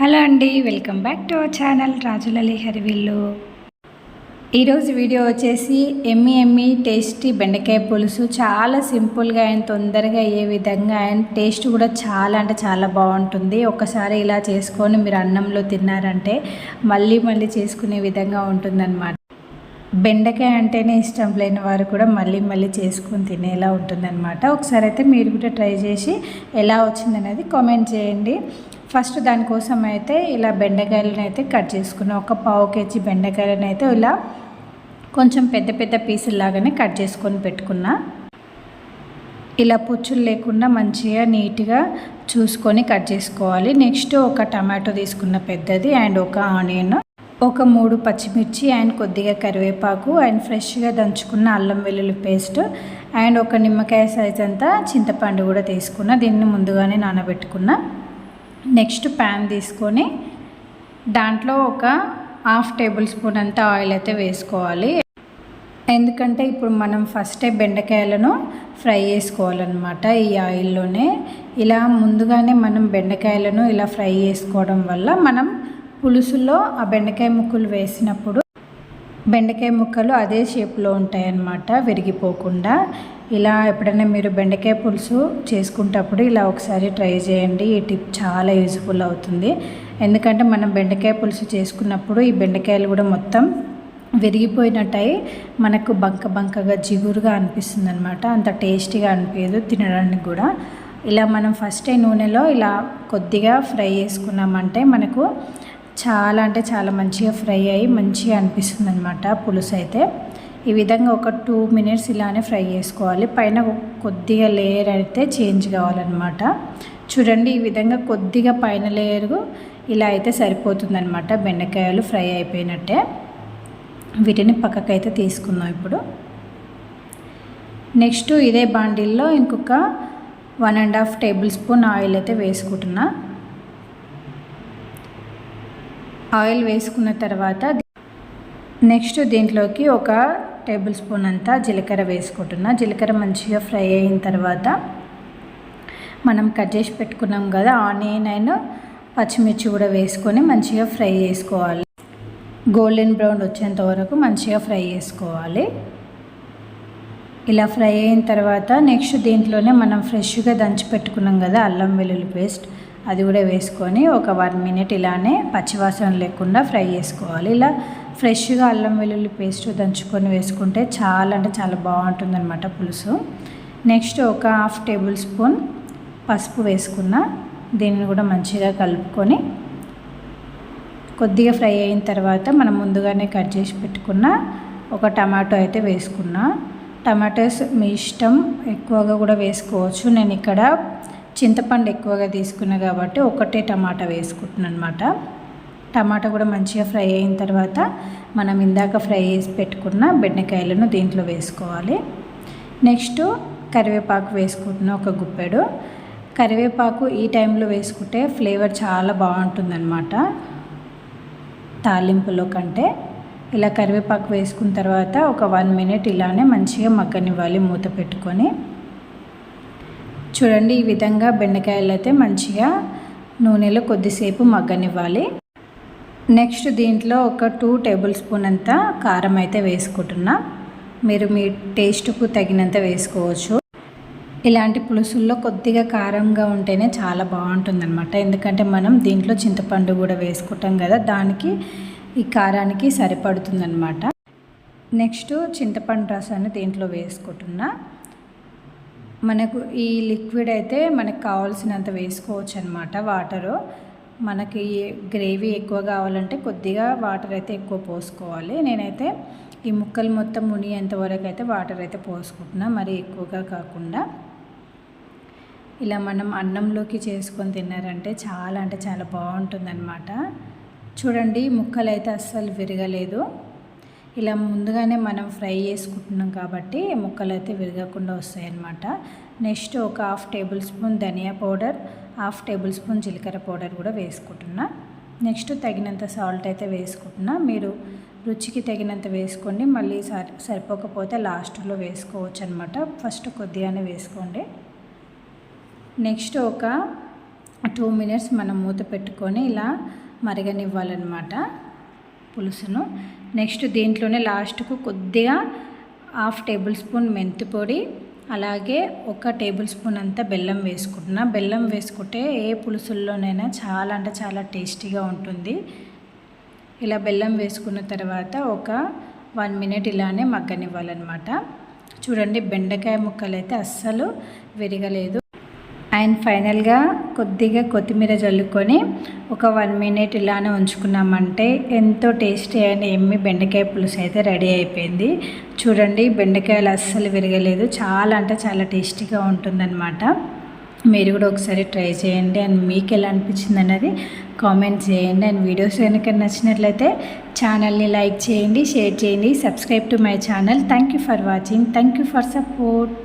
Hello అండి, welcome back to our channel Rajulali Harivillu. ఈరోజు video వచ్చేసి ఎమ్మి టేస్టీ బెండకాయ పులుసు. చాలా సింపుల్గా అండ్ తొందరగా అయ్యే విధంగా అండ్ టేస్ట్ కూడా చాలా అంటే చాలా బాగుంటుంది. ఒకసారి ఇలా చేసుకొని మీరు అన్నంలో తిన్నారంటే మళ్ళీ చేసుకునే విధంగా ఉంటుందన్నమాట. బెండకాయ అంటేనే ఇష్టం లేని వారు కూడా మళ్ళీ చేసుకొని తినేలా ఉంటుందన్నమాట. ఒకసారి అయితే మీరు కూడా ట్రై చేసి ఎలా వచ్చిందనేది కామెంట్ చేయండి. ఫస్ట్ దానికోసం అయితే ఇలా బెండకాయలను అయితే కట్ చేసుకున్నాం. ఒక పావు కేజీ బెండకాయలను అయితే ఇలా కొంచెం పెద్ద పీసుల్లాగానే కట్ చేసుకొని పెట్టుకున్నా. ఇలా పుచ్చులు లేకుండా మంచిగా నీట్గా చూసుకొని కట్ చేసుకోవాలి. నెక్స్ట్ ఒక టమాటో తీసుకున్న పెద్దది అండ్ ఒక ఆనియన్, ఒక 3 పచ్చిమిర్చి అండ్ కొద్దిగా కరివేపాకు అండ్ ఫ్రెష్గా దంచుకున్న అల్లం వెల్లుల్లి పేస్ట్ అండ్ ఒక నిమ్మకాయ సైజ్ అంతా చింతపండు కూడా తీసుకున్న. దీన్ని ముందుగానే నానబెట్టుకున్నా. నెక్స్ట్ ప్యాన్ తీసుకొని దాంట్లో ఒక 1/2 టేబుల్ స్పూన్ అంతా ఆయిల్ అయితే వేసుకోవాలి. ఎందుకంటే ఇప్పుడు మనం ఫస్టే బెండకాయలను ఫ్రై చేసుకోవాలన్నమాట ఈ ఆయిల్లోనే. ఇలా ముందుగానే మనం బెండకాయలను ఇలా ఫ్రై చేసుకోవడం వల్ల మనం పులుసులో ఆ బెండకాయ ముక్కలు వేసినప్పుడు బెండకాయ ముక్కలు అదే షేప్లో ఉంటాయన్నమాట, విరిగిపోకుండా. ఇలా ఎప్పుడైనా మీరు బెండకాయ పులుసు చేసుకుంటప్పుడు ఇలా ఒకసారి ట్రై చేయండి. ఈ టిప్ చాలా యూజ్ఫుల్ అవుతుంది. ఎందుకంటే మనం బెండకాయ పులుసు చేసుకున్నప్పుడు ఈ బెండకాయలు కూడా మొత్తం విరిగిపోయినట్టయి మనకు బంకగా జిగురుగా అనిపిస్తుంది అనమాట. అంత టేస్టీగా అనిపించదు తినడానికి కూడా. ఇలా మనం ఫస్టే నూనెలో ఇలా కొద్దిగా ఫ్రై చేసుకున్నామంటే మనకు చాలా అంటే చాలా మంచిగా ఫ్రై అయ్యి మంచిగా అనిపిస్తుంది అనమాట పులుసు అయితే. ఈ విధంగా ఒక 2 మినిట్స్ ఇలానే ఫ్రై చేసుకోవాలి. పైన కొద్దిగా లేయర్ అయితే చేంజ్ కావాలన్నమాట. చూడండి, ఈ విధంగా కొద్దిగా పైన లేయర్ ఇలా అయితే సరిపోతుందన్నమాట. బెండకాయలు ఫ్రై అయిపోయినట్టే. వీటిని పక్కకైతే తీసుకుందాం ఇప్పుడు. నెక్స్ట్ ఇదే బాండిల్లో ఇంకొక 1.5 టేబుల్ స్పూన్ ఆయిల్ అయితే వేసుకుంటున్నా. ఆయిల్ వేసుకున్న తర్వాత నెక్స్ట్ దీంట్లోకి ఒక టేబుల్ స్పూన్ అంతా జీలకర్ర వేసుకుంటున్నా. జీలకర్ర మంచిగా ఫ్రై అయిన తర్వాత మనం కట్ చేసి పెట్టుకున్నాం కదా ఆనియన్ అండ్ పచ్చిమిర్చి కూడా వేసుకొని మంచిగా ఫ్రై చేసుకోవాలి. గోల్డెన్ బ్రౌన్ వచ్చేంత వరకు మంచిగా ఫ్రై చేసుకోవాలి. ఇలా ఫ్రై అయిన తర్వాత నెక్స్ట్ దీంట్లోనే మనం ఫ్రెష్గా దంచి పెట్టుకున్నాం కదా అల్లం వెల్లుల్లి పేస్ట్, అది కూడా వేసుకొని ఒక 1 మినిట్ ఇలానే పచ్చివాసన లేకుండా ఫ్రై చేసుకోవాలి. ఇలా ఫ్రెష్గా అల్లం వెల్లుల్లి పేస్ట్ దంచుకొని వేసుకుంటే చాలా అంటే చాలా బాగుంటుందన్నమాట పులుసు. నెక్స్ట్ ఒక 1/2 టేబుల్ స్పూన్ పసుపు వేసుకున్న. దీన్ని కూడా మంచిగా కలుపుకొని కొద్దిగా ఫ్రై అయిన తర్వాత మనం ముందుగానే కట్ చేసి పెట్టుకున్న ఒక టమాటో అయితే వేసుకున్నా. టమాటోస్ మీ ఇష్టం, ఎక్కువగా కూడా వేసుకోవచ్చు. నేను ఇక్కడ చింతపండు ఎక్కువగా తీసుకున్నా కాబట్టి ఒకటే టమాటా వేసుకుంటున్నాను అనమాట. టమాటా కూడా మంచిగా ఫ్రై అయిన తర్వాత మనం ఇందాక ఫ్రై చేసి పెట్టుకున్న బెండకాయలను దీంట్లో వేసుకోవాలి. నెక్స్ట్ కరివేపాకు వేసుకుంటున్నా, ఒక గుప్పెడు. కరివేపాకు ఈ టైంలో వేసుకుంటే ఫ్లేవర్ చాలా బాగుంటుందన్నమాట తాలింపులో కంటే. ఇలా కరివేపాకు వేసుకున్న తర్వాత ఒక 1 మినిట్ ఇలానే మంచిగా మగ్గనివ్వాలి మూత పెట్టుకొని. చూడండి, ఈ విధంగా బెండకాయలు అయితే మంచిగా నూనెలో కొద్దిసేపు మగ్గనివ్వాలి. నెక్స్ట్ దీంట్లో ఒక 2 టేబుల్ స్పూన్ అంతా కారం అయితే వేసుకుంటున్నా. మీరు మీ టేస్ట్కు తగినంత వేసుకోవచ్చు. ఇలాంటి పులుసుల్లో కొద్దిగా కారంగా ఉంటేనే చాలా బాగుంటుందన్నమాట. ఎందుకంటే మనం దీంట్లో చింతపండు కూడా వేసుకుంటాం కదా, దానికి ఈ కారానికి సరిపడుతుందన్నమాట. నెక్స్ట్ చింతపండు రసాన్ని దీంట్లో వేసుకుంటున్నా. మనకు ఈ లిక్విడ్ అయితే మనకు కావాల్సినంత వేసుకోవచ్చు అనమాట. వాటరు మనకి గ్రేవీ ఎక్కువ కావాలంటే కొద్దిగా వాటర్ అయితే ఎక్కువ పోసుకోవాలి. నేనైతే ఈ ముక్కలు మొత్తం మునిగేంత వరకు అయితే వాటర్ అయితే పోసుకుంటున్నా, మరి ఎక్కువగా కాకుండా. ఇలా మనం అన్నంలోకి చేసుకొని తిన్నారంటే చాలా అంటే చాలా బాగుంటుందన్నమాట. చూడండి, ముక్కలు అయితే అస్సలు విరగలేదు. ఇలా ముందుగానే మనం ఫ్రై చేసుకుంటున్నాం కాబట్టి ముక్కలు అయితే విరగకుండా వస్తాయి అన్నమాట. నెక్స్ట్ ఒక 1/2 టేబుల్ స్పూన్ ధనియా పౌడర్, 1/2 టేబుల్ స్పూన్ జీలకర్ర పౌడర్ కూడా వేసుకుంటున్నా. నెక్స్ట్ తగినంత సాల్ట్ అయితే వేసుకుంటున్నా. మీరు రుచికి తగినంత వేసుకోండి, మళ్ళీ సరిపోకపోతే లాస్ట్లో వేసుకోవచ్చు అనమాట. ఫస్ట్ కొద్దిగానే వేసుకోండి. నెక్స్ట్ ఒక 2 మినిట్స్ మనం మూత పెట్టుకొని ఇలా మరగనివ్వాలన్నమాట పులుసును. నెక్స్ట్ దీంట్లోనే లాస్ట్కు కొద్దిగా 1/2 టేబుల్ స్పూన్ మెంతి పొడి, అలాగే 1 టేబుల్ స్పూన్ అంతా బెల్లం వేసుకుంటున్నా. బెల్లం వేసుకుంటే ఏ పులుసుల్లోనైనా చాలా అంటే చాలా టేస్టీగా ఉంటుంది. ఇలా బెల్లం వేసుకున్న తర్వాత ఒక 1 మినిట్ ఇలానే మగ్గనివ్వాలన్నమాట. చూడండి బెండకాయ ముక్కలు అయితే అస్సలు విరగలేదు. అండ్ ఫైనల్గా కొద్దిగా కొత్తిమీర జల్లుకొని ఒక 1 మినిట్ ఇలానే ఉంచుకున్నామంటే ఎంతో టేస్టీ అయిన ఎమ్మి బెండకాయ పులుసు అయితే రెడీ అయిపోయింది. చూడండి బెండకాయలు అస్సలు విరగలేదు, చాలా అంటే చాలా టేస్టీగా ఉంటుందన్నమాట. మీరు కూడా ఒకసారి ట్రై చేయండి. అండ్ మీకు ఎలా అనిపించింది అన్నది కామెంట్ చేయండి. అండ్ వీడియోస్ కనుక నచ్చినట్లయితే ఛానల్ని లైక్ చేయండి, షేర్ చేయండి, subscribe to my channel. Thank you for watching, thank you for support.